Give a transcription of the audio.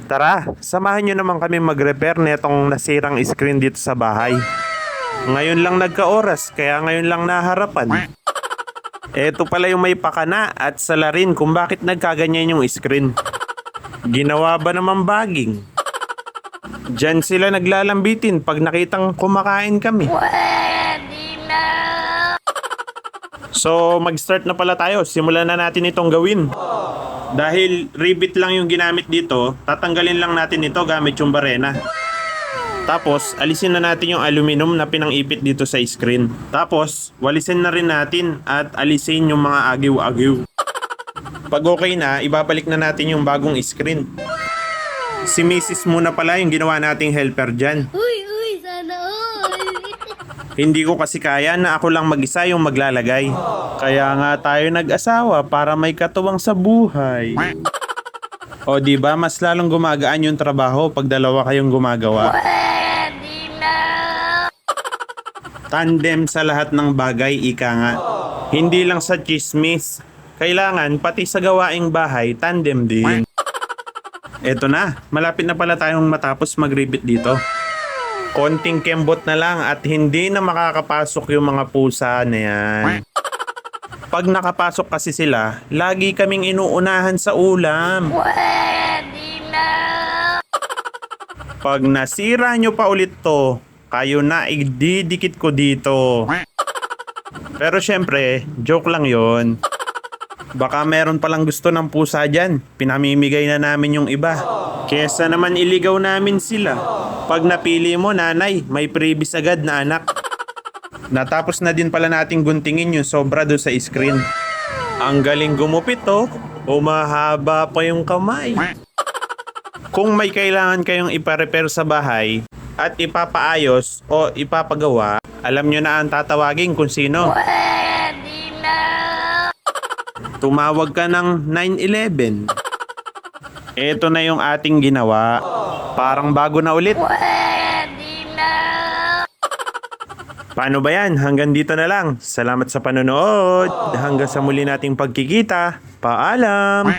Tara, samahan nyo naman kami mag-repair netong nasirang screen dito sa bahay. Ngayon lang nagka-oras, kaya ngayon lang naharapan. Eto pala yung may pakana at salarin kung bakit nagkaganyan yung screen. Ginawa ba naman baging? Diyan sila naglalambitin pag nakitang kumakain kami. So mag-start na pala tayo, simulan na natin itong gawin. Dahil rivet lang yung ginamit dito, tatanggalin lang natin ito gamit yung barena. Tapos, alisin na natin yung aluminum na pinang-ipit dito sa screen. Tapos, walisin na rin natin at alisin yung mga agiw-agiw. Pag okay na, ibabalik na natin yung bagong screen. Si Mrs. muna pala yung ginawa nating helper dyan. Uy, sana all. Hindi ko kasi kaya na ako lang mag-isa yung maglalagay. Kaya nga tayo nag-asawa para may katuwang sa buhay. O di ba mas lalong gumagaan yung trabaho pag dalawa kayong gumagawa. Tandem sa lahat ng bagay, ika nga. Hindi lang sa chismis. Kailangan pati sa gawaing bahay, tandem din. Eto na, malapit na pala tayong matapos mag-rivet dito. Konting kembot na lang at hindi na makakapasok yung mga pusa na yan. Pag nakapasok kasi sila, lagi kaming inuunahan sa ulam. Pag nasira nyo pa ulit to, kayo na ididikit ko dito. Pero syempre, joke lang yon. Baka meron palang gusto ng pusa dyan. Pinamimigay na namin yung iba. Kesa naman iligaw namin sila. Pag napili mo, nanay, may previous agad na anak. Natapos na din pala nating guntingin yung sobra doon sa screen. Ang galing gumupit to. Umahaba pa yung kamay. Kung may kailangan kayong ipa-repair sa bahay at ipapaayos o ipapagawa, alam nyo na ang tatawagin kung sino. Tumawag ka ng 911. Ito na yung ating ginawa. Parang bago na ulit. Paano ba yan? Hanggang dito na lang. Salamat sa panonood. Hanggang sa muli nating pagkikita. Paalam!